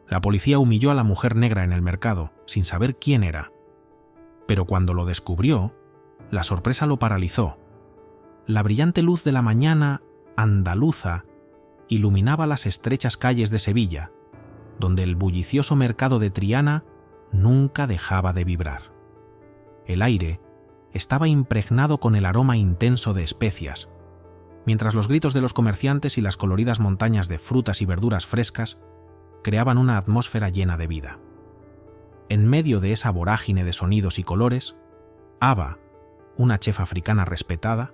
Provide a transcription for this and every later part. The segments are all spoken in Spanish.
La policía humilló a la mujer negra en el mercado, sin saber quién era. Pero cuando lo descubrió, la sorpresa lo paralizó. La brillante luz de la mañana andaluza iluminaba las estrechas calles de Sevilla, donde el bullicioso mercado de Triana nunca dejaba de vibrar. El aire estaba impregnado con el aroma intenso de especias, mientras los gritos de los comerciantes y las coloridas montañas de frutas y verduras frescas creaban una atmósfera llena de vida. En medio de esa vorágine de sonidos y colores, Aba, una chef africana respetada,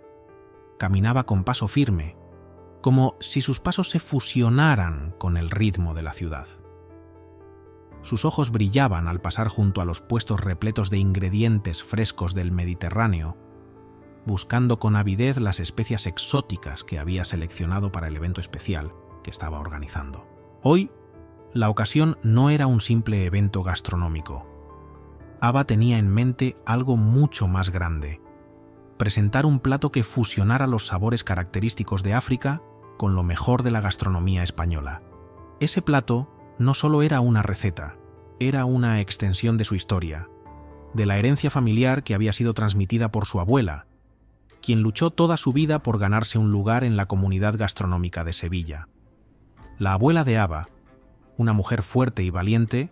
caminaba con paso firme, como si sus pasos se fusionaran con el ritmo de la ciudad. Sus ojos brillaban al pasar junto a los puestos repletos de ingredientes frescos del Mediterráneo, buscando con avidez las especias exóticas que había seleccionado para el evento especial que estaba organizando. Hoy, la ocasión no era un simple evento gastronómico. Aba tenía en mente algo mucho más grande: presentar un plato que fusionara los sabores característicos de África con lo mejor de la gastronomía española. Ese plato no solo era una receta, era una extensión de su historia, de la herencia familiar que había sido transmitida por su abuela, quien luchó toda su vida por ganarse un lugar en la comunidad gastronómica de Sevilla. La abuela de Aba, una mujer fuerte y valiente,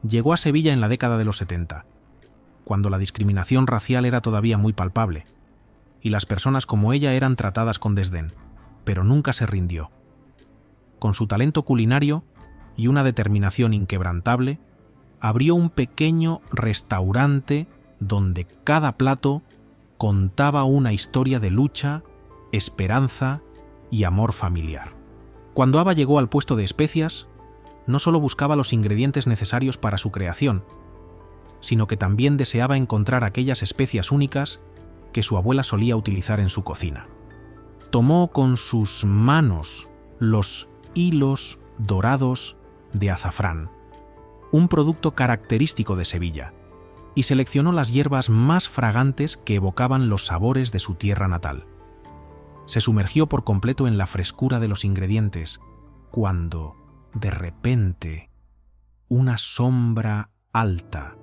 llegó a Sevilla en la década de los 70, cuando la discriminación racial era todavía muy palpable, y las personas como ella eran tratadas con desdén, pero nunca se rindió. Con su talento culinario y una determinación inquebrantable, abrió un pequeño restaurante donde cada plato contaba una historia de lucha, esperanza y amor familiar. Cuando Aba llegó al puesto de especias, no solo buscaba los ingredientes necesarios para su creación, sino que también deseaba encontrar aquellas especias únicas que su abuela solía utilizar en su cocina. Tomó con sus manos los hilos dorados de azafrán, un producto característico de Sevilla, y seleccionó las hierbas más fragantes que evocaban los sabores de su tierra natal. Se sumergió por completo en la frescura de los ingredientes, cuando, de repente, una sombra alta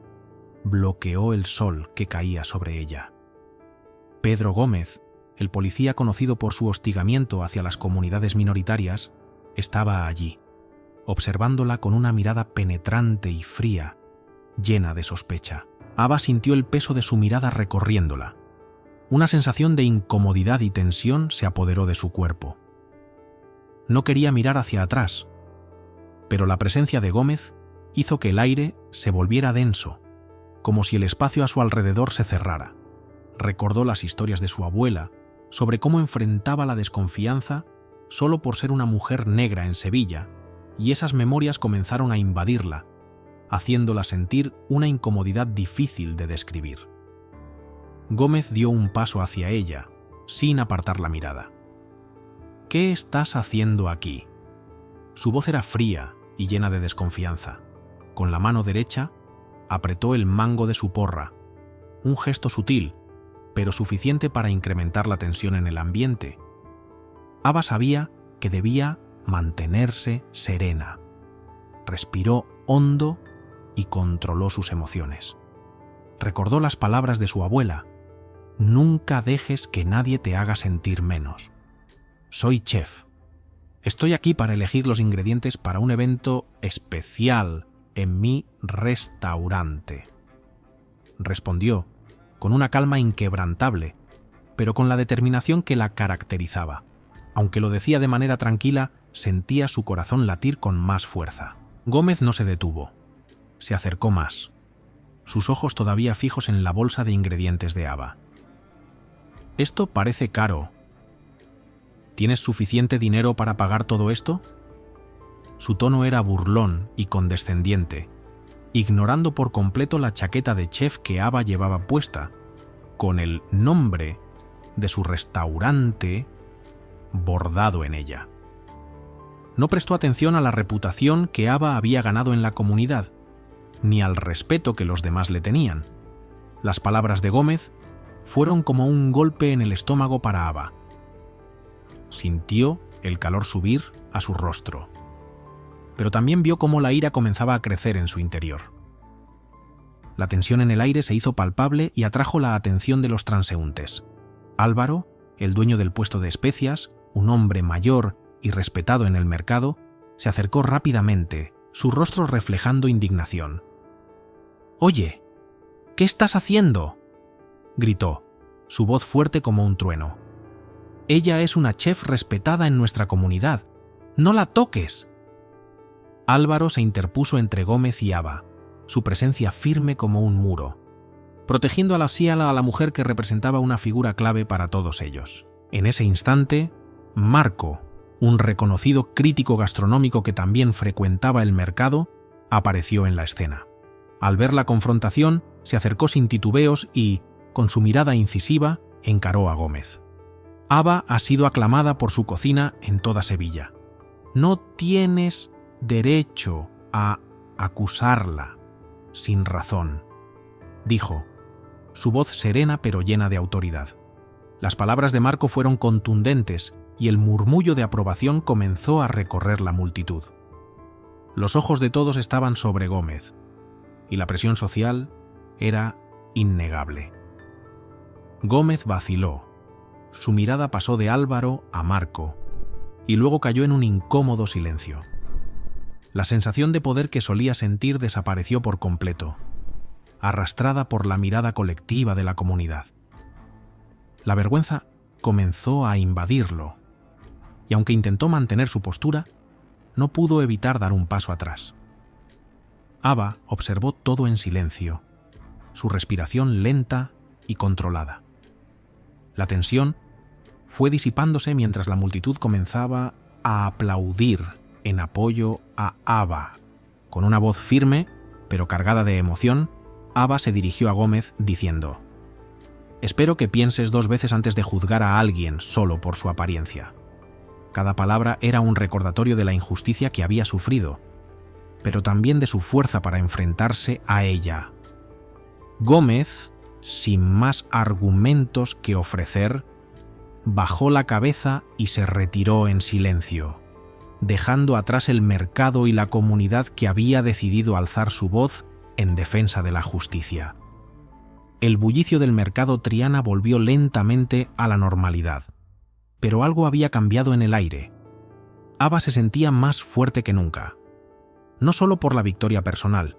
bloqueó el sol que caía sobre ella. Pedro Gómez, el policía conocido por su hostigamiento hacia las comunidades minoritarias, estaba allí, observándola con una mirada penetrante y fría, llena de sospecha. Aba sintió el peso de su mirada recorriéndola. Una sensación de incomodidad y tensión se apoderó de su cuerpo. No quería mirar hacia atrás, pero la presencia de Gómez hizo que el aire se volviera denso, como si el espacio a su alrededor se cerrara. Recordó las historias de su abuela sobre cómo enfrentaba la desconfianza solo por ser una mujer negra en Sevilla, y esas memorias comenzaron a invadirla, haciéndola sentir una incomodidad difícil de describir. Gómez dio un paso hacia ella, sin apartar la mirada. «¿Qué estás haciendo aquí?». Su voz era fría y llena de desconfianza. Con la mano derecha apretó el mango de su porra, un gesto sutil, pero suficiente para incrementar la tensión en el ambiente. Aba sabía que debía mantenerse serena. Respiró hondo y controló sus emociones. Recordó las palabras de su abuela: «Nunca dejes que nadie te haga sentir menos. Soy chef. Estoy aquí para elegir los ingredientes para un evento especial en mi restaurante», respondió, con una calma inquebrantable, pero con la determinación que la caracterizaba. Aunque lo decía de manera tranquila, sentía su corazón latir con más fuerza. Gómez no se detuvo. Se acercó más, sus ojos todavía fijos en la bolsa de ingredientes de Aba. «Esto parece caro. ¿Tienes suficiente dinero para pagar todo esto?». Su tono era burlón y condescendiente, ignorando por completo la chaqueta de chef que Aba llevaba puesta, con el nombre de su restaurante bordado en ella. No prestó atención a la reputación que Aba había ganado en la comunidad, ni al respeto que los demás le tenían. Las palabras de Gómez fueron como un golpe en el estómago para Aba. Sintió el calor subir a su rostro. pero también vio cómo la ira comenzaba a crecer en su interior. La tensión en el aire se hizo palpable y atrajo la atención de los transeúntes. Álvaro, el dueño del puesto de especias, un hombre mayor y respetado en el mercado, se acercó rápidamente, su rostro reflejando indignación. «Oye, ¿qué estás haciendo?», gritó, su voz fuerte como un trueno. «Ella es una chef respetada en nuestra comunidad. ¡No la toques!». Álvaro se interpuso entre Gómez y Aba, su presencia firme como un muro, protegiendo a la mujer que representaba una figura clave para todos ellos. En ese instante, Marco, un reconocido crítico gastronómico que también frecuentaba el mercado, apareció en la escena. Al ver la confrontación, se acercó sin titubeos y, con su mirada incisiva, encaró a Gómez. Aba ha sido aclamada por su cocina en toda Sevilla. No tienes derecho a acusarla sin razón, dijo, su voz serena pero llena de autoridad. Las palabras de Marco fueron contundentes y el murmullo de aprobación comenzó a recorrer la multitud. Los ojos de todos estaban sobre Gómez, y la presión social era innegable. Gómez vaciló. Su mirada pasó de Álvaro a Marco, y luego cayó en un incómodo silencio. La sensación de poder que solía sentir desapareció por completo, arrastrada por la mirada colectiva de la comunidad. La vergüenza comenzó a invadirlo, y aunque intentó mantener su postura, no pudo evitar dar un paso atrás. Aba observó todo en silencio, su respiración lenta y controlada. La tensión fue disipándose mientras la multitud comenzaba a aplaudir en apoyo a Aba. Con una voz firme, pero cargada de emoción, Aba se dirigió a Gómez diciendo: «Espero que pienses 2 veces antes de juzgar a alguien solo por su apariencia». Cada palabra era un recordatorio de la injusticia que había sufrido, pero también de su fuerza para enfrentarse a ella. Gómez, sin más argumentos que ofrecer, bajó la cabeza y se retiró en silencio, dejando atrás el mercado y la comunidad que había decidido alzar su voz en defensa de la justicia. El bullicio del mercado Triana volvió lentamente a la normalidad, pero algo había cambiado en el aire. Aba se sentía más fuerte que nunca, no solo por la victoria personal,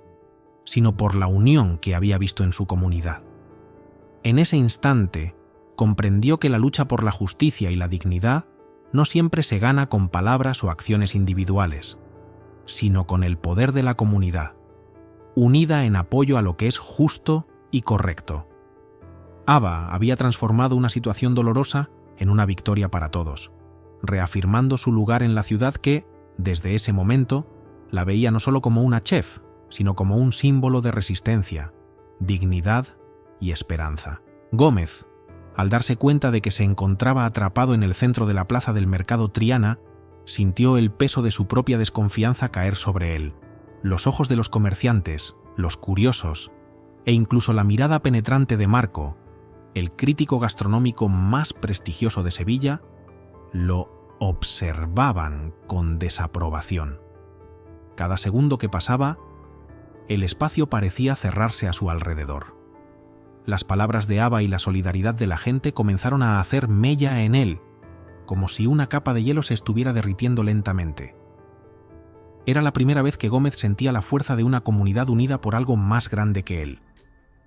sino por la unión que había visto en su comunidad. En ese instante, comprendió que la lucha por la justicia y la dignidad no siempre se gana con palabras o acciones individuales, sino con el poder de la comunidad, unida en apoyo a lo que es justo y correcto. Aba había transformado una situación dolorosa en una victoria para todos, reafirmando su lugar en la ciudad que, desde ese momento, la veía no solo como una chef, sino como un símbolo de resistencia, dignidad y esperanza. Gómez, al darse cuenta de que se encontraba atrapado en el centro de la plaza del mercado Triana, sintió el peso de su propia desconfianza caer sobre él. Los ojos de los comerciantes, los curiosos, e incluso la mirada penetrante de Marco, el crítico gastronómico más prestigioso de Sevilla, lo observaban con desaprobación. Cada segundo que pasaba, el espacio parecía cerrarse a su alrededor. Las palabras de Aba y la solidaridad de la gente comenzaron a hacer mella en él, como si una capa de hielo se estuviera derritiendo lentamente. Era la primera vez que Gómez sentía la fuerza de una comunidad unida por algo más grande que él.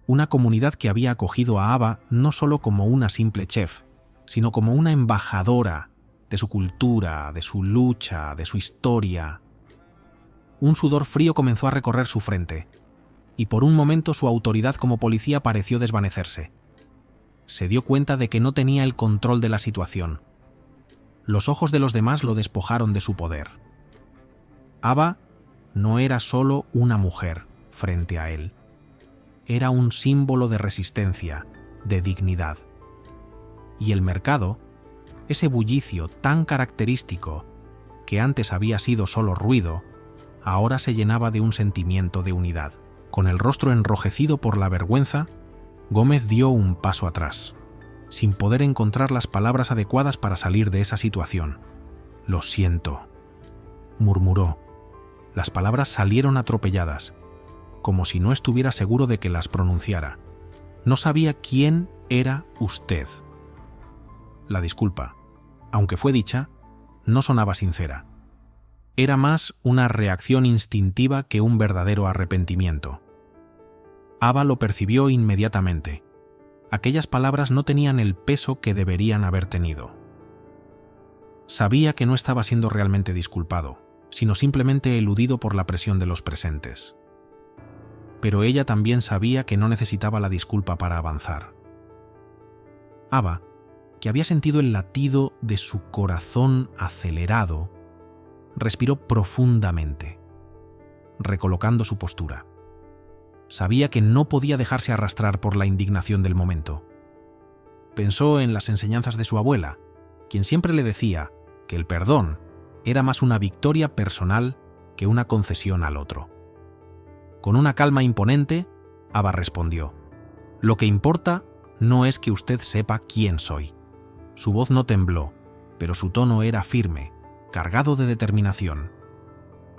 Una comunidad que había acogido a Aba no solo como una simple chef, sino como una embajadora de su cultura, de su lucha, de su historia. Un sudor frío comenzó a recorrer su frente, y por un momento su autoridad como policía pareció desvanecerse. Se dio cuenta de que no tenía el control de la situación. Los ojos de los demás lo despojaron de su poder. Aba no era solo una mujer frente a él. Era un símbolo de resistencia, de dignidad. Y el mercado, ese bullicio tan característico que antes había sido solo ruido, ahora se llenaba de un sentimiento de unidad. Con el rostro enrojecido por la vergüenza, Gómez dio un paso atrás, sin poder encontrar las palabras adecuadas para salir de esa situación. «Lo siento», murmuró, Las palabras salieron atropelladas, como si no estuviera seguro de que las pronunciara. No sabía quién era usted. La disculpa, aunque fue dicha, no sonaba sincera. Era más una reacción instintiva que un verdadero arrepentimiento. Ava lo percibió inmediatamente. Aquellas palabras no tenían el peso que deberían haber tenido. Sabía que no estaba siendo realmente disculpado, sino simplemente eludido por la presión de los presentes. Pero ella también sabía que no necesitaba la disculpa para avanzar. Ava, que había sentido el latido de su corazón acelerado, respiró profundamente, recolocando su postura. Sabía que no podía dejarse arrastrar por la indignación del momento. Pensó en las enseñanzas de su abuela, quien siempre le decía que el perdón era más una victoria personal que una concesión al otro. Con una calma imponente, Ava respondió: «Lo que importa no es que usted sepa quién soy». Su voz no tembló, pero su tono era firme, cargado de determinación.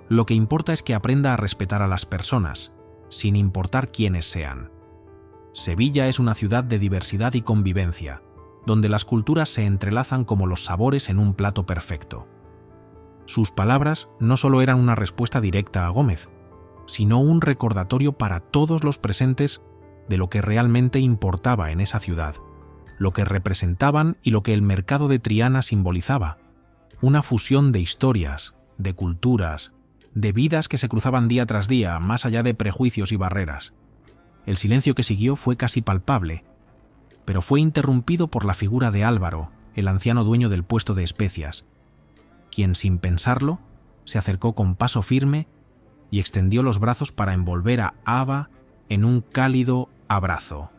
«Lo que importa es que aprenda a respetar a las personas, sin importar quiénes sean. Sevilla es una ciudad de diversidad y convivencia, donde las culturas se entrelazan como los sabores en un plato perfecto». Sus palabras no solo eran una respuesta directa a Gómez, sino un recordatorio para todos los presentes de lo que realmente importaba en esa ciudad, lo que representaban y lo que el mercado de Triana simbolizaba: una fusión de historias, de culturas, de vidas que se cruzaban día tras día, más allá de prejuicios y barreras. El silencio que siguió fue casi palpable, pero fue interrumpido por la figura de Álvaro, el anciano dueño del puesto de especias, quien, sin pensarlo, se acercó con paso firme y extendió los brazos para envolver a Ava en un cálido abrazo.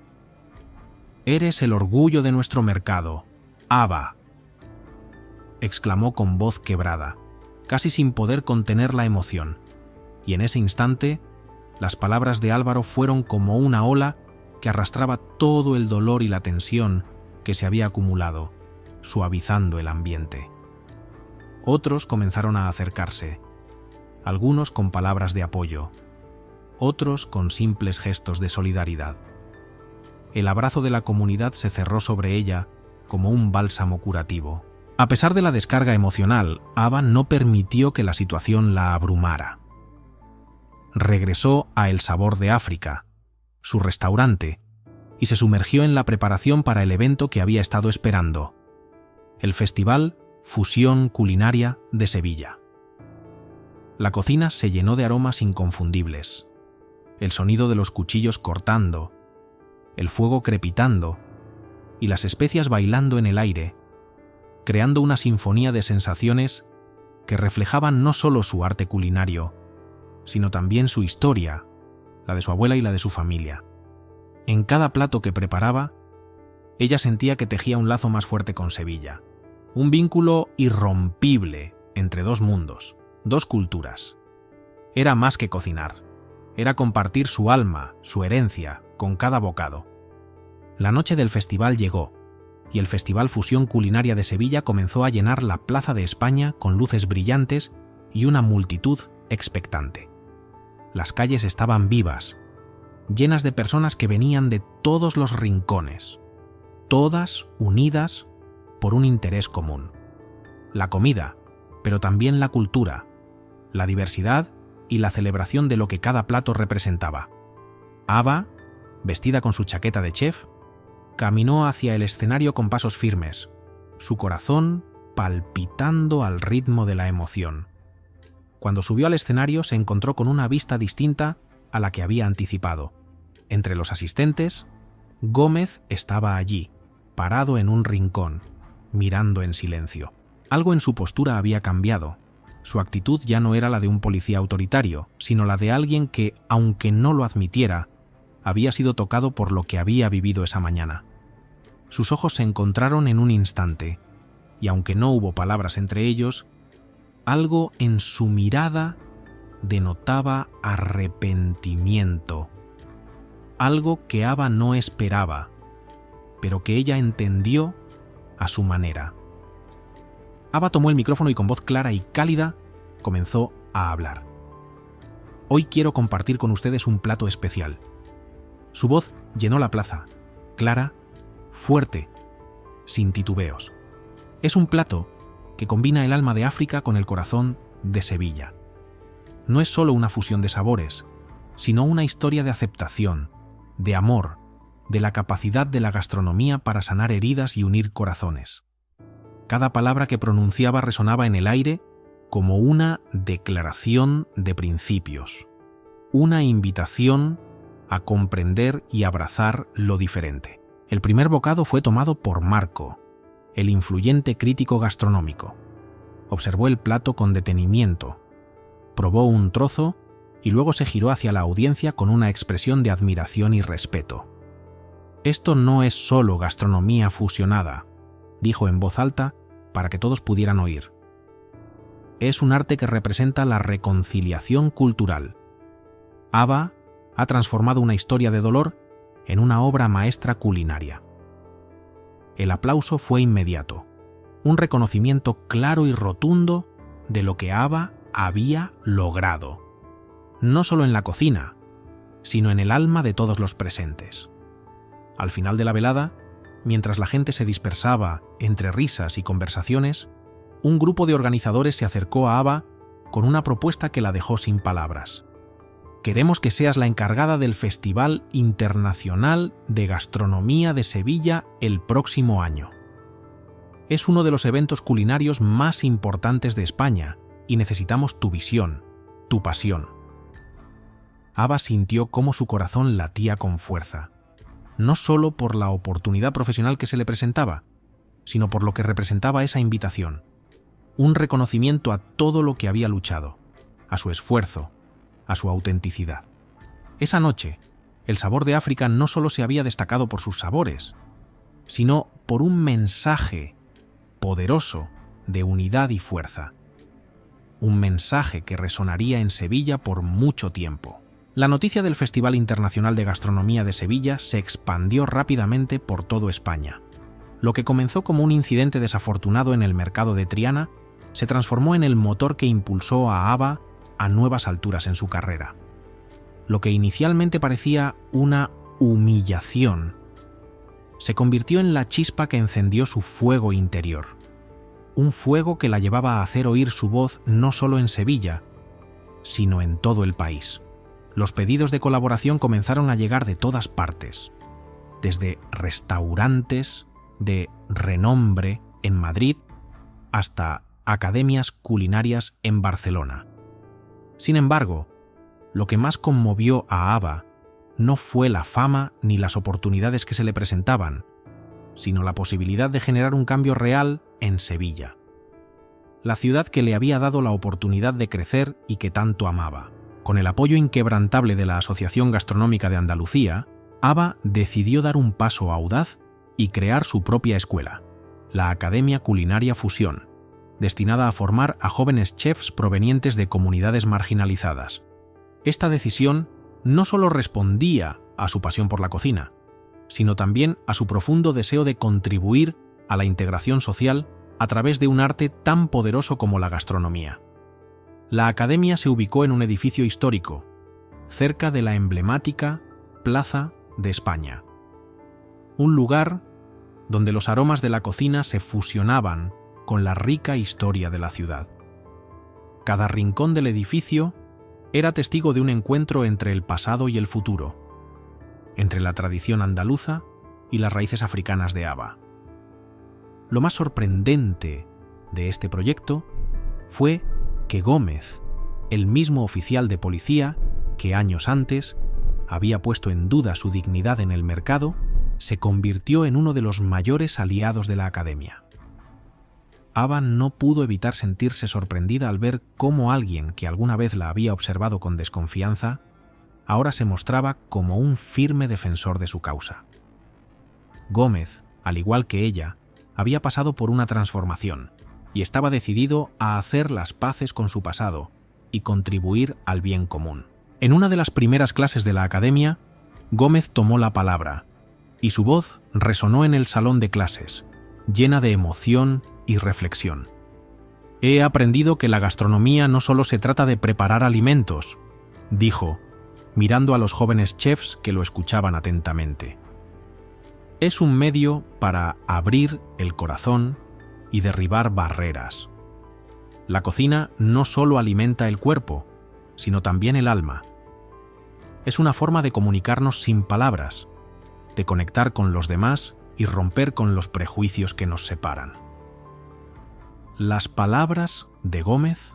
«Eres el orgullo de nuestro mercado, Ava», exclamó con voz quebrada, casi sin poder contener la emoción, y en ese instante las palabras de Álvaro fueron como una ola que arrastraba todo el dolor y la tensión que se había acumulado, suavizando el ambiente. Otros comenzaron a acercarse, algunos con palabras de apoyo, otros con simples gestos de solidaridad. El abrazo de la comunidad se cerró sobre ella como un bálsamo curativo. A pesar de la descarga emocional, Ava no permitió que la situación la abrumara. Regresó a El Sabor de África, su restaurante, y se sumergió en la preparación para el evento que había estado esperando: el Festival Fusión Culinaria de Sevilla. La cocina se llenó de aromas inconfundibles. El sonido de los cuchillos cortando, el fuego crepitando y las especias bailando en el aire, creando una sinfonía de sensaciones que reflejaban no solo su arte culinario, sino también su historia, la de su abuela y la de su familia. En cada plato que preparaba, ella sentía que tejía un lazo más fuerte con Sevilla, un vínculo irrompible entre dos mundos, dos culturas. Era más que cocinar, era compartir su alma, su herencia, con cada bocado. La noche del festival llegó, y el Festival Fusión Culinaria de Sevilla comenzó a llenar la Plaza de España con luces brillantes y una multitud expectante. Las calles estaban vivas, llenas de personas que venían de todos los rincones, todas unidas por un interés común: la comida, pero también la cultura, la diversidad y la celebración de lo que cada plato representaba. Ava, vestida con su chaqueta de chef, caminó hacia el escenario con pasos firmes, su corazón palpitando al ritmo de la emoción. Cuando subió al escenario se encontró con una vista distinta a la que había anticipado. Entre los asistentes, Gómez estaba allí, parado en un rincón, mirando en silencio. Algo en su postura había cambiado. Su actitud ya no era la de un policía autoritario, sino la de alguien que, aunque no lo admitiera, había sido tocado por lo que había vivido esa mañana. Sus ojos se encontraron en un instante, y aunque no hubo palabras entre ellos, algo en su mirada denotaba arrepentimiento, algo que Ava no esperaba, pero que ella entendió a su manera. Ava tomó el micrófono y con voz clara y cálida comenzó a hablar. Hoy quiero compartir con ustedes un plato especial. Su voz llenó la plaza, clara, fuerte, sin titubeos. Es un plato que combina el alma de África con el corazón de Sevilla. No es solo una fusión de sabores, sino una historia de aceptación, de amor, de la capacidad de la gastronomía para sanar heridas y unir corazones. Cada palabra que pronunciaba resonaba en el aire como una declaración de principios, una invitación a comprender y abrazar lo diferente. El primer bocado fue tomado por Marco, el influyente crítico gastronómico. Observó el plato con detenimiento, probó un trozo y luego se giró hacia la audiencia con una expresión de admiración y respeto. «Esto no es solo gastronomía fusionada», dijo en voz alta para que todos pudieran oír. «Es un arte que representa la reconciliación cultural. Aba ha transformado una historia de dolor en una obra maestra culinaria». El aplauso fue inmediato, un reconocimiento claro y rotundo de lo que Aba había logrado, no solo en la cocina, sino en el alma de todos los presentes. Al final de la velada, mientras la gente se dispersaba entre risas y conversaciones, un grupo de organizadores se acercó a Aba con una propuesta que la dejó sin palabras. «Queremos que seas la encargada del Festival Internacional de Gastronomía de Sevilla el próximo año. Es uno de los eventos culinarios más importantes de España y necesitamos tu visión, tu pasión». Aba sintió cómo su corazón latía con fuerza, no solo por la oportunidad profesional que se le presentaba, sino por lo que representaba esa invitación, un reconocimiento a todo lo que había luchado, a su esfuerzo, a su autenticidad. Esa noche, el sabor de África no solo se había destacado por sus sabores, sino por un mensaje poderoso de unidad y fuerza. Un mensaje que resonaría en Sevilla por mucho tiempo. La noticia del Festival Internacional de Gastronomía de Sevilla se expandió rápidamente por toda España. Lo que comenzó como un incidente desafortunado en el mercado de Triana se transformó en el motor que impulsó a Aba a nuevas alturas en su carrera. Lo que inicialmente parecía una humillación se convirtió en la chispa que encendió su fuego interior. Un fuego que la llevaba a hacer oír su voz no solo en Sevilla, sino en todo el país. Los pedidos de colaboración comenzaron a llegar de todas partes, desde restaurantes de renombre en Madrid hasta academias culinarias en Barcelona. Sin embargo, lo que más conmovió a Aba no fue la fama ni las oportunidades que se le presentaban, sino la posibilidad de generar un cambio real en Sevilla, la ciudad que le había dado la oportunidad de crecer y que tanto amaba. Con el apoyo inquebrantable de la Asociación Gastronómica de Andalucía, Aba decidió dar un paso audaz y crear su propia escuela, la Academia Culinaria Fusión, destinada a formar a jóvenes chefs provenientes de comunidades marginalizadas. Esta decisión no solo respondía a su pasión por la cocina, sino también a su profundo deseo de contribuir a la integración social a través de un arte tan poderoso como la gastronomía. La academia se ubicó en un edificio histórico, cerca de la emblemática Plaza de España. Un lugar donde los aromas de la cocina se fusionaban con la rica historia de la ciudad. Cada rincón del edificio era testigo de un encuentro entre el pasado y el futuro, entre la tradición andaluza y las raíces africanas de Aba. Lo más sorprendente de este proyecto fue que Gómez, el mismo oficial de policía que años antes había puesto en duda su dignidad en el mercado, se convirtió en uno de los mayores aliados de la academia. Aba no pudo evitar sentirse sorprendida al ver cómo alguien que alguna vez la había observado con desconfianza, ahora se mostraba como un firme defensor de su causa. Gómez, al igual que ella, había pasado por una transformación y estaba decidido a hacer las paces con su pasado y contribuir al bien común. En una de las primeras clases de la academia, Gómez tomó la palabra y su voz resonó en el salón de clases, llena de emoción y reflexión. He aprendido que la gastronomía no solo se trata de preparar alimentos, dijo, mirando a los jóvenes chefs que lo escuchaban atentamente. Es un medio para abrir el corazón y derribar barreras. La cocina no solo alimenta el cuerpo, sino también el alma. Es una forma de comunicarnos sin palabras, de conectar con los demás y romper con los prejuicios que nos separan. Las palabras de Gómez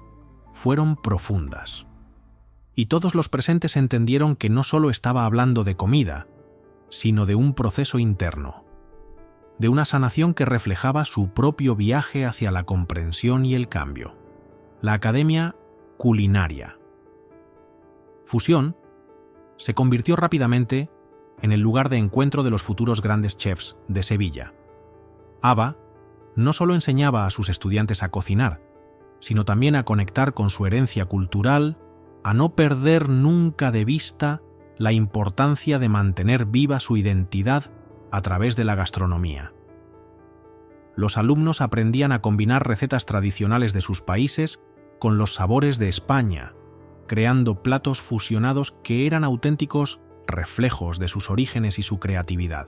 fueron profundas, y todos los presentes entendieron que no solo estaba hablando de comida, sino de un proceso interno, de una sanación que reflejaba su propio viaje hacia la comprensión y el cambio. La Academia Culinaria. Fusión se convirtió rápidamente en el lugar de encuentro de los futuros grandes chefs de Sevilla. Aba no solo enseñaba a sus estudiantes a cocinar, sino también a conectar con su herencia cultural, a no perder nunca de vista la importancia de mantener viva su identidad a través de la gastronomía. Los alumnos aprendían a combinar recetas tradicionales de sus países con los sabores de España, creando platos fusionados que eran auténticos reflejos de sus orígenes y su creatividad.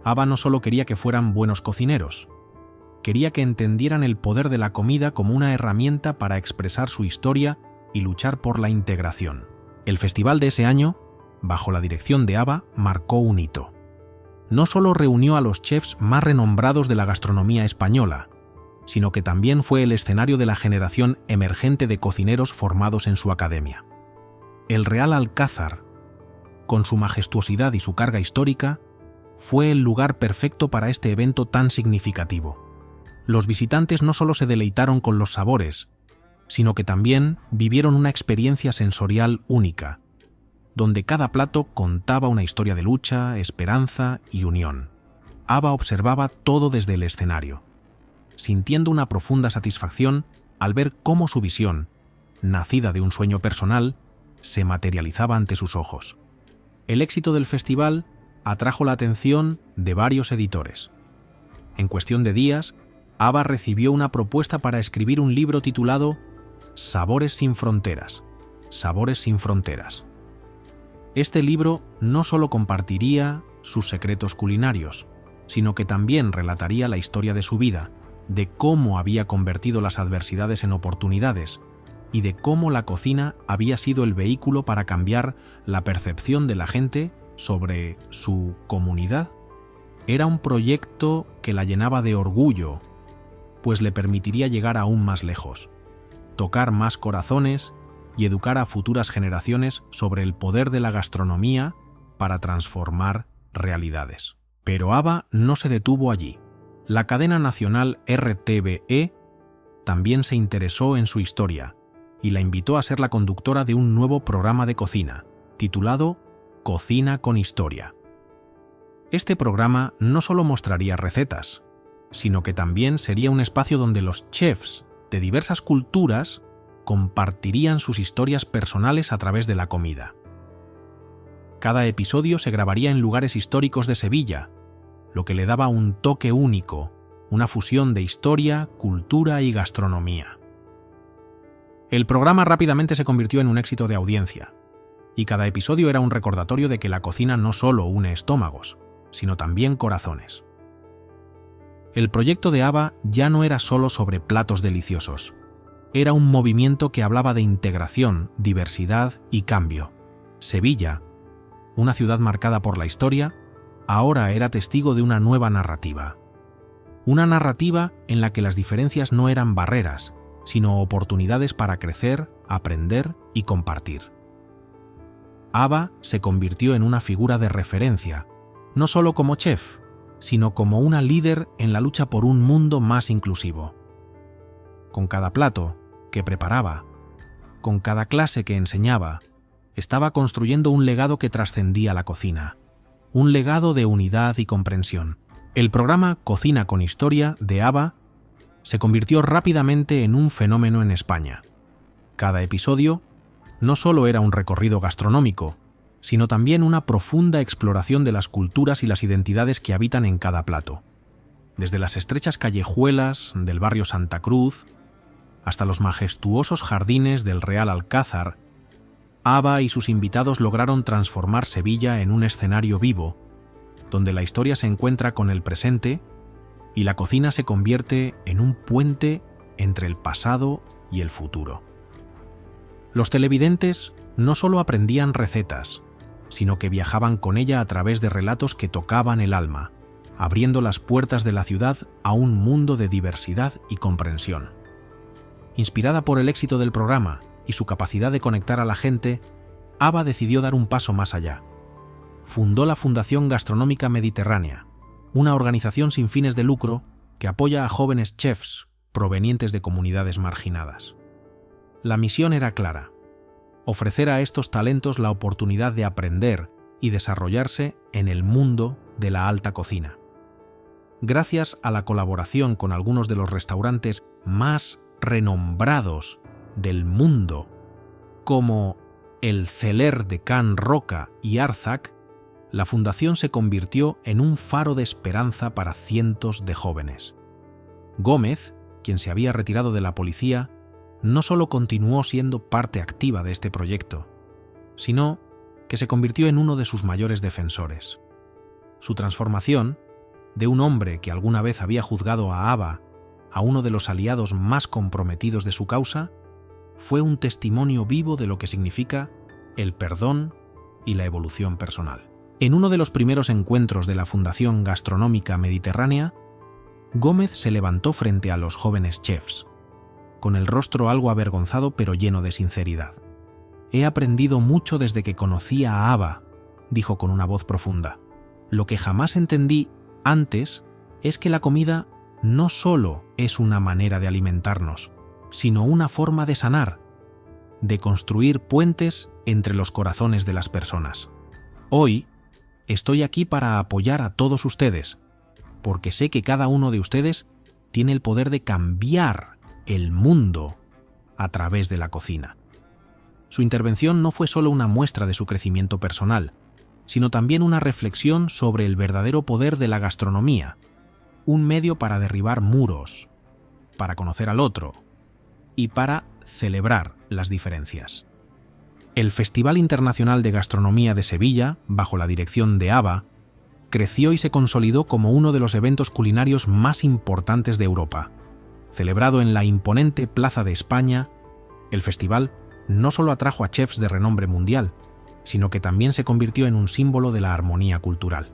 Aba no solo quería que fueran buenos cocineros, quería que entendieran el poder de la comida como una herramienta para expresar su historia y luchar por la integración. El festival de ese año, bajo la dirección de Aba, marcó un hito. No solo reunió a los chefs más renombrados de la gastronomía española, sino que también fue el escenario de la generación emergente de cocineros formados en su academia. El Real Alcázar, con su majestuosidad y su carga histórica, fue el lugar perfecto para este evento tan significativo. Los visitantes no solo se deleitaron con los sabores, sino que también vivieron una experiencia sensorial única, donde cada plato contaba una historia de lucha, esperanza y unión. Aba observaba todo desde el escenario, sintiendo una profunda satisfacción al ver cómo su visión, nacida de un sueño personal, se materializaba ante sus ojos. El éxito del festival atrajo la atención de varios editores. En cuestión de días, Aba recibió una propuesta para escribir un libro titulado Sabores sin fronteras, Sabores sin fronteras. Este libro no solo compartiría sus secretos culinarios, sino que también relataría la historia de su vida, de cómo había convertido las adversidades en oportunidades y de cómo la cocina había sido el vehículo para cambiar la percepción de la gente sobre su comunidad. Era un proyecto que la llenaba de orgullo, pues le permitiría llegar aún más lejos, tocar más corazones y educar a futuras generaciones sobre el poder de la gastronomía para transformar realidades. Pero Aba no se detuvo allí. La cadena nacional RTVE también se interesó en su historia y la invitó a ser la conductora de un nuevo programa de cocina, titulado Cocina con Historia. Este programa no solo mostraría recetas, sino que también sería un espacio donde los chefs de diversas culturas compartirían sus historias personales a través de la comida. Cada episodio se grabaría en lugares históricos de Sevilla, lo que le daba un toque único, una fusión de historia, cultura y gastronomía. El programa rápidamente se convirtió en un éxito de audiencia, y cada episodio era un recordatorio de que la cocina no solo une estómagos, sino también corazones. El proyecto de Aba ya no era solo sobre platos deliciosos. Era un movimiento que hablaba de integración, diversidad y cambio. Sevilla, una ciudad marcada por la historia, ahora era testigo de una nueva narrativa. Una narrativa en la que las diferencias no eran barreras, sino oportunidades para crecer, aprender y compartir. Aba se convirtió en una figura de referencia, no solo como chef, sino como una líder en la lucha por un mundo más inclusivo. Con cada plato que preparaba, con cada clase que enseñaba, estaba construyendo un legado que trascendía la cocina, un legado de unidad y comprensión. El programa Cocina con Historia de Aba se convirtió rápidamente en un fenómeno en España. Cada episodio no solo era un recorrido gastronómico, sino también una profunda exploración de las culturas y las identidades que habitan en cada plato. Desde las estrechas callejuelas del barrio Santa Cruz hasta los majestuosos jardines del Real Alcázar, Aba y sus invitados lograron transformar Sevilla en un escenario vivo, donde la historia se encuentra con el presente y la cocina se convierte en un puente entre el pasado y el futuro. Los televidentes no solo aprendían recetas, sino que viajaban con ella a través de relatos que tocaban el alma, abriendo las puertas de la ciudad a un mundo de diversidad y comprensión. Inspirada por el éxito del programa y su capacidad de conectar a la gente, Aba decidió dar un paso más allá. Fundó la Fundación Gastronómica Mediterránea, una organización sin fines de lucro que apoya a jóvenes chefs provenientes de comunidades marginadas. La misión era clara: ofrecer a estos talentos la oportunidad de aprender y desarrollarse en el mundo de la alta cocina. Gracias a la colaboración con algunos de los restaurantes más renombrados del mundo, como el Celler de Can Roca y Arzac, la fundación se convirtió en un faro de esperanza para cientos de jóvenes. Gómez, quien se había retirado de la policía, no solo continuó siendo parte activa de este proyecto, sino que se convirtió en uno de sus mayores defensores. Su transformación, de un hombre que alguna vez había juzgado a Aba a uno de los aliados más comprometidos de su causa, fue un testimonio vivo de lo que significa el perdón y la evolución personal. En uno de los primeros encuentros de la Fundación Gastronómica Mediterránea, Gómez se levantó frente a los jóvenes chefs, con el rostro algo avergonzado pero lleno de sinceridad. «He aprendido mucho desde que conocí a Aba», dijo con una voz profunda. «Lo que jamás entendí antes es que la comida no solo es una manera de alimentarnos, sino una forma de sanar, de construir puentes entre los corazones de las personas. Hoy estoy aquí para apoyar a todos ustedes, porque sé que cada uno de ustedes tiene el poder de cambiar el mundo a través de la cocina». Su intervención no fue solo una muestra de su crecimiento personal, sino también una reflexión sobre el verdadero poder de la gastronomía, un medio para derribar muros, para conocer al otro y para celebrar las diferencias. El Festival Internacional de Gastronomía de Sevilla, bajo la dirección de Aba, creció y se consolidó como uno de los eventos culinarios más importantes de Europa. Celebrado en la imponente Plaza de España, el festival no solo atrajo a chefs de renombre mundial, sino que también se convirtió en un símbolo de la armonía cultural.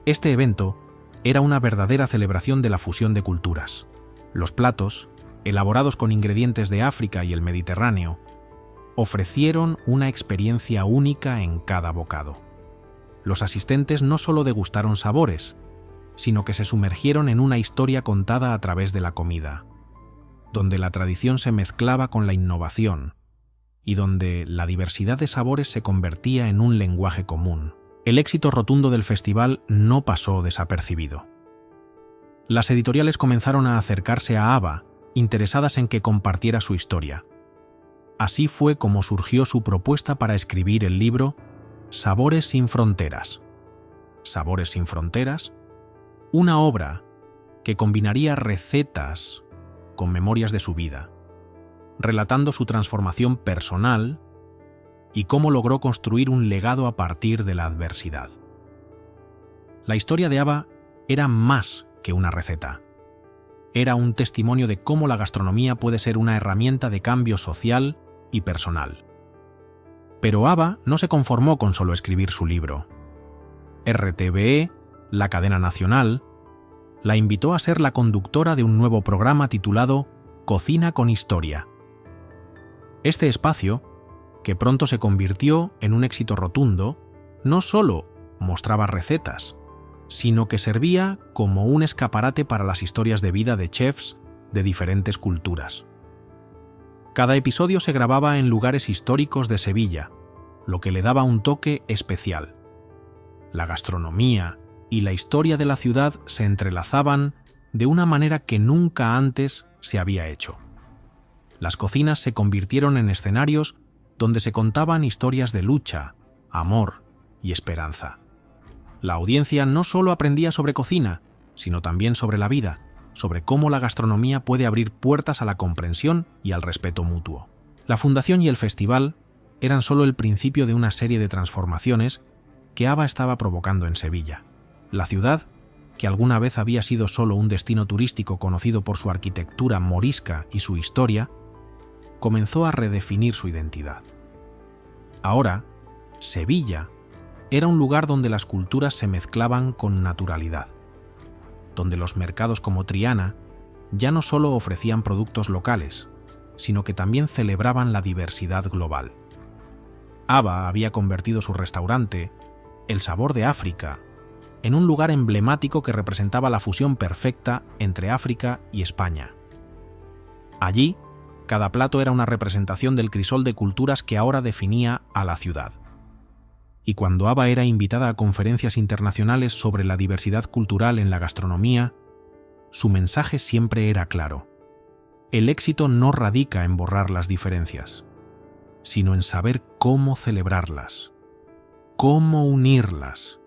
Este evento era una verdadera celebración de la fusión de culturas. Los platos, elaborados con ingredientes de África y el Mediterráneo, ofrecieron una experiencia única en cada bocado. Los asistentes no solo degustaron sabores, sino que se sumergieron en una historia contada a través de la comida, donde la tradición se mezclaba con la innovación y donde la diversidad de sabores se convertía en un lenguaje común. El éxito rotundo del festival no pasó desapercibido. Las editoriales comenzaron a acercarse a Aba, interesadas en que compartiera su historia. Así fue como surgió su propuesta para escribir el libro Sabores sin fronteras. Sabores sin fronteras, una obra que combinaría recetas con memorias de su vida, relatando su transformación personal y cómo logró construir un legado a partir de la adversidad. La historia de Aba era más que una receta. Era un testimonio de cómo la gastronomía puede ser una herramienta de cambio social y personal. Pero Aba no se conformó con solo escribir su libro. RTVE, la cadena nacional, la invitó a ser la conductora de un nuevo programa titulado Cocina con Historia. Este espacio, que pronto se convirtió en un éxito rotundo, no solo mostraba recetas, sino que servía como un escaparate para las historias de vida de chefs de diferentes culturas. Cada episodio se grababa en lugares históricos de Sevilla, lo que le daba un toque especial. La gastronomía y la historia de la ciudad se entrelazaban de una manera que nunca antes se había hecho. Las cocinas se convirtieron en escenarios donde se contaban historias de lucha, amor y esperanza. La audiencia no solo aprendía sobre cocina, sino también sobre la vida, sobre cómo la gastronomía puede abrir puertas a la comprensión y al respeto mutuo. La fundación y el festival eran solo el principio de una serie de transformaciones que Aba estaba provocando en Sevilla. La ciudad, que alguna vez había sido solo un destino turístico conocido por su arquitectura morisca y su historia, comenzó a redefinir su identidad. Ahora, Sevilla era un lugar donde las culturas se mezclaban con naturalidad, donde los mercados como Triana ya no solo ofrecían productos locales, sino que también celebraban la diversidad global. Aba había convertido su restaurante, El Sabor de África, en un lugar emblemático que representaba la fusión perfecta entre África y España. Allí, cada plato era una representación del crisol de culturas que ahora definía a la ciudad. Y cuando Aba era invitada a conferencias internacionales sobre la diversidad cultural en la gastronomía, su mensaje siempre era claro. El éxito no radica en borrar las diferencias, sino en saber cómo celebrarlas, cómo unirlas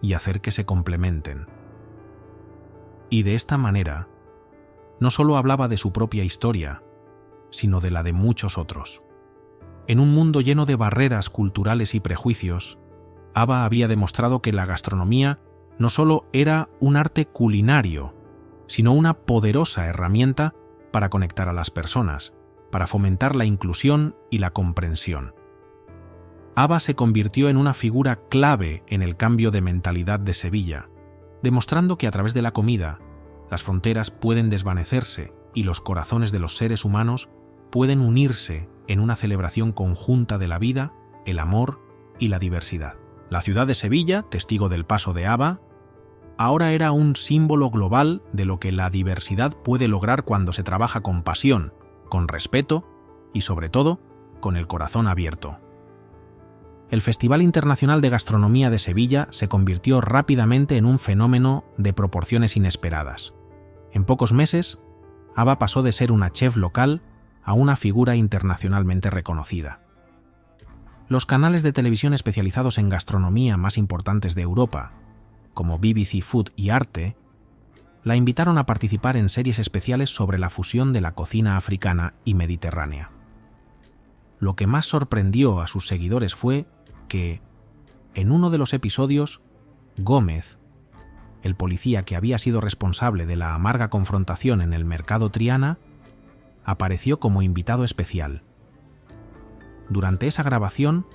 y hacer que se complementen. Y de esta manera, no solo hablaba de su propia historia, sino de la de muchos otros. En un mundo lleno de barreras culturales y prejuicios, Aba había demostrado que la gastronomía no solo era un arte culinario, sino una poderosa herramienta para conectar a las personas, para fomentar la inclusión y la comprensión. Aba se convirtió en una figura clave en el cambio de mentalidad de Sevilla, demostrando que a través de la comida, las fronteras pueden desvanecerse y los corazones de los seres humanos pueden unirse en una celebración conjunta de la vida, el amor y la diversidad. La ciudad de Sevilla, testigo del paso de Aba, ahora era un símbolo global de lo que la diversidad puede lograr cuando se trabaja con pasión, con respeto y, sobre todo, con el corazón abierto. El Festival Internacional de Gastronomía de Sevilla se convirtió rápidamente en un fenómeno de proporciones inesperadas. En pocos meses, Aba pasó de ser una chef local a una figura internacionalmente reconocida. Los canales de televisión especializados en gastronomía más importantes de Europa, como BBC Food y Arte, la invitaron a participar en series especiales sobre la fusión de la cocina africana y mediterránea. Lo que más sorprendió a sus seguidores fue que, en uno de los episodios, Gómez, el policía que había sido responsable de la amarga confrontación en el mercado Triana, apareció como invitado especial. Durante esa grabación,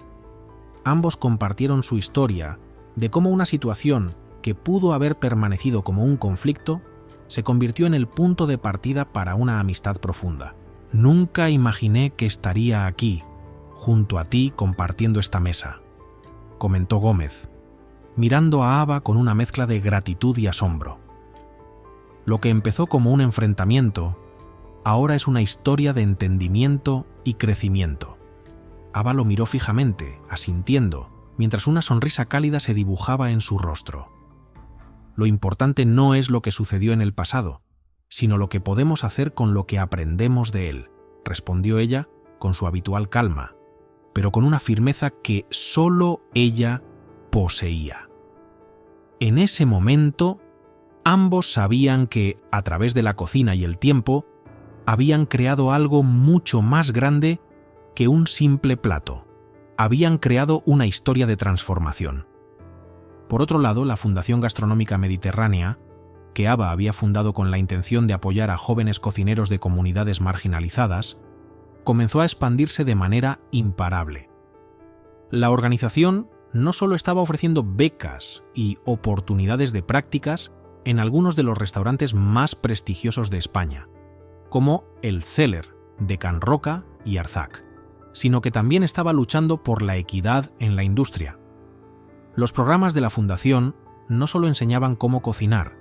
ambos compartieron su historia de cómo una situación que pudo haber permanecido como un conflicto se convirtió en el punto de partida para una amistad profunda. Nunca imaginé que estaría aquí, junto a ti, compartiendo esta mesa, comentó Gómez, mirando a Aba con una mezcla de gratitud y asombro. Lo que empezó como un enfrentamiento, ahora es una historia de entendimiento y crecimiento. Aba lo miró fijamente, asintiendo, mientras una sonrisa cálida se dibujaba en su rostro. Lo importante no es lo que sucedió en el pasado, sino lo que podemos hacer con lo que aprendemos de él, respondió ella con su habitual calma, pero con una firmeza que solo ella poseía. En ese momento, ambos sabían que, a través de la cocina y el tiempo, habían creado algo mucho más grande que un simple plato. Habían creado una historia de transformación. Por otro lado, la Fundación Gastronómica Mediterránea, que Aba había fundado con la intención de apoyar a jóvenes cocineros de comunidades marginalizadas, comenzó a expandirse de manera imparable. La organización no solo estaba ofreciendo becas y oportunidades de prácticas en algunos de los restaurantes más prestigiosos de España, como el Celler de Can Roca y Arzac, sino que también estaba luchando por la equidad en la industria. Los programas de la Fundación no solo enseñaban cómo cocinar,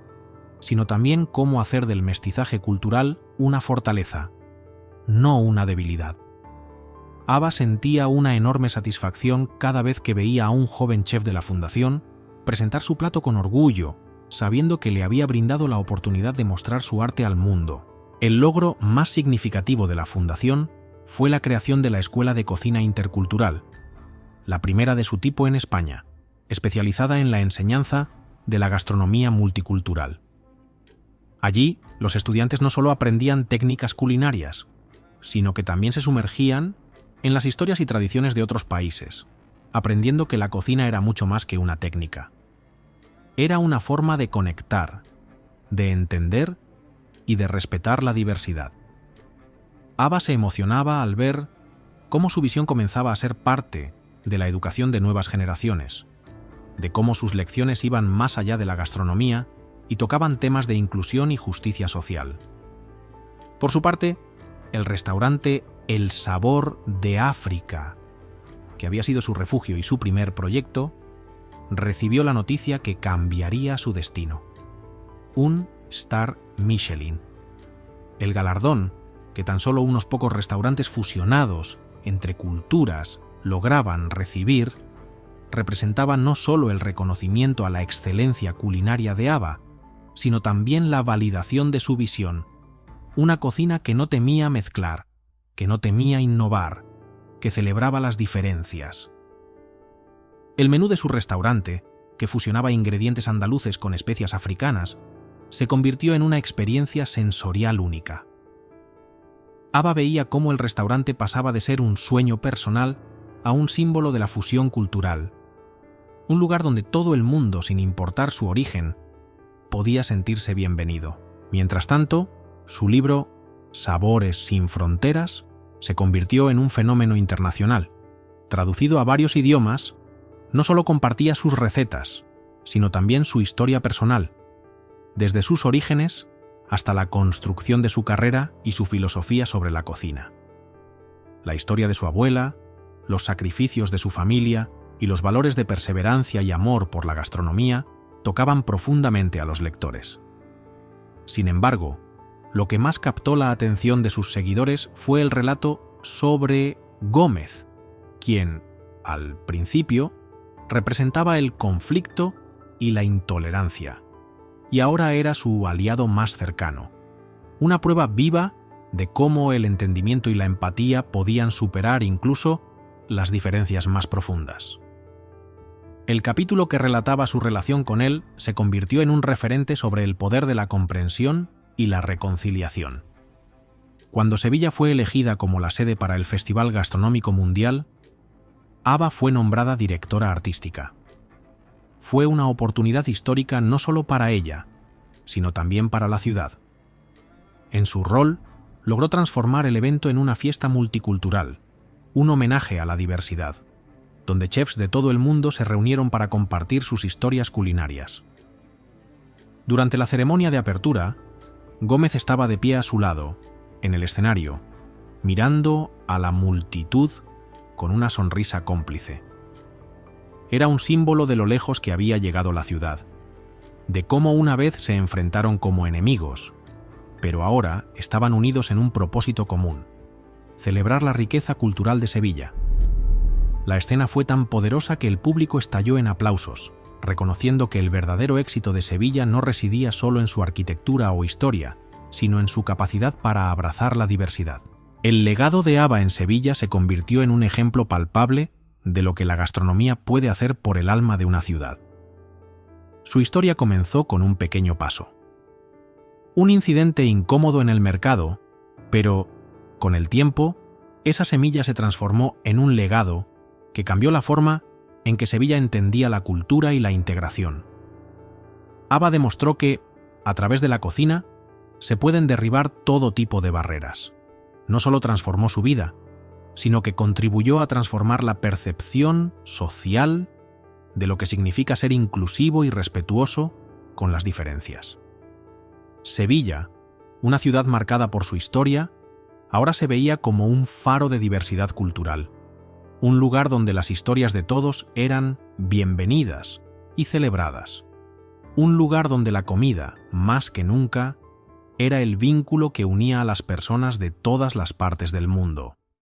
sino también cómo hacer del mestizaje cultural una fortaleza, no una debilidad. Aba sentía una enorme satisfacción cada vez que veía a un joven chef de la Fundación presentar su plato con orgullo, sabiendo que le había brindado la oportunidad de mostrar su arte al mundo. El logro más significativo de la Fundación fue la creación de la Escuela de Cocina Intercultural, la primera de su tipo en España, especializada en la enseñanza de la gastronomía multicultural. Allí, los estudiantes no solo aprendían técnicas culinarias, sino que también se sumergían en las historias y tradiciones de otros países, aprendiendo que la cocina era mucho más que una técnica. Era una forma de conectar, de entender y de respetar la diversidad. Ava se emocionaba al ver cómo su visión comenzaba a ser parte de la educación de nuevas generaciones, de cómo sus lecciones iban más allá de la gastronomía y tocaban temas de inclusión y justicia social. Por su parte, el restaurante El Sabor de África, que había sido su refugio y su primer proyecto, recibió la noticia que cambiaría su destino: un Star Michelin. El galardón que tan solo unos pocos restaurantes fusionados entre culturas lograban recibir representaba no solo el reconocimiento a la excelencia culinaria de Ava, sino también la validación de su visión: una cocina que no temía mezclar, que no temía innovar, que celebraba las diferencias. El menú de su restaurante, que fusionaba ingredientes andaluces con especias africanas, se convirtió en una experiencia sensorial única. Ava veía cómo el restaurante pasaba de ser un sueño personal a un símbolo de la fusión cultural, un lugar donde todo el mundo, sin importar su origen, podía sentirse bienvenido. Mientras tanto, su libro Sabores sin fronteras se convirtió en un fenómeno internacional. Traducido a varios idiomas, no solo compartía sus recetas, sino también su historia personal, desde sus orígenes hasta la construcción de su carrera y su filosofía sobre la cocina. La historia de su abuela, los sacrificios de su familia y los valores de perseverancia y amor por la gastronomía tocaban profundamente a los lectores. Sin embargo, lo que más captó la atención de sus seguidores fue el relato sobre Gómez, quien, al principio, representaba el conflicto y la intolerancia, y ahora era su aliado más cercano, una prueba viva de cómo el entendimiento y la empatía podían superar incluso las diferencias más profundas. El capítulo que relataba su relación con él se convirtió en un referente sobre el poder de la comprensión y la reconciliación. Cuando Sevilla fue elegida como la sede para el Festival Gastronómico Mundial, Ava fue nombrada directora artística. Fue una oportunidad histórica no solo para ella, sino también para la ciudad. En su rol, logró transformar el evento en una fiesta multicultural, un homenaje a la diversidad, donde chefs de todo el mundo se reunieron para compartir sus historias culinarias. Durante la ceremonia de apertura, Gómez estaba de pie a su lado, en el escenario, mirando a la multitud con una sonrisa cómplice. Era un símbolo de lo lejos que había llegado la ciudad, de cómo una vez se enfrentaron como enemigos, pero ahora estaban unidos en un propósito común: celebrar la riqueza cultural de Sevilla. La escena fue tan poderosa que el público estalló en aplausos, reconociendo que el verdadero éxito de Sevilla no residía solo en su arquitectura o historia, sino en su capacidad para abrazar la diversidad. El legado de Ava en Sevilla se convirtió en un ejemplo palpable de lo que la gastronomía puede hacer por el alma de una ciudad. Su historia comenzó con un pequeño paso. Un incidente incómodo en el mercado, pero, con el tiempo, esa semilla se transformó en un legado que cambió la forma en que Sevilla entendía la cultura y la integración. Ava demostró que, a través de la cocina, se pueden derribar todo tipo de barreras. No solo transformó su vida, sino que contribuyó a transformar la percepción social de lo que significa ser inclusivo y respetuoso con las diferencias. Sevilla, una ciudad marcada por su historia, ahora se veía como un faro de diversidad cultural, un lugar donde las historias de todos eran bienvenidas y celebradas, un lugar donde la comida, más que nunca, era el vínculo que unía a las personas de todas las partes del mundo.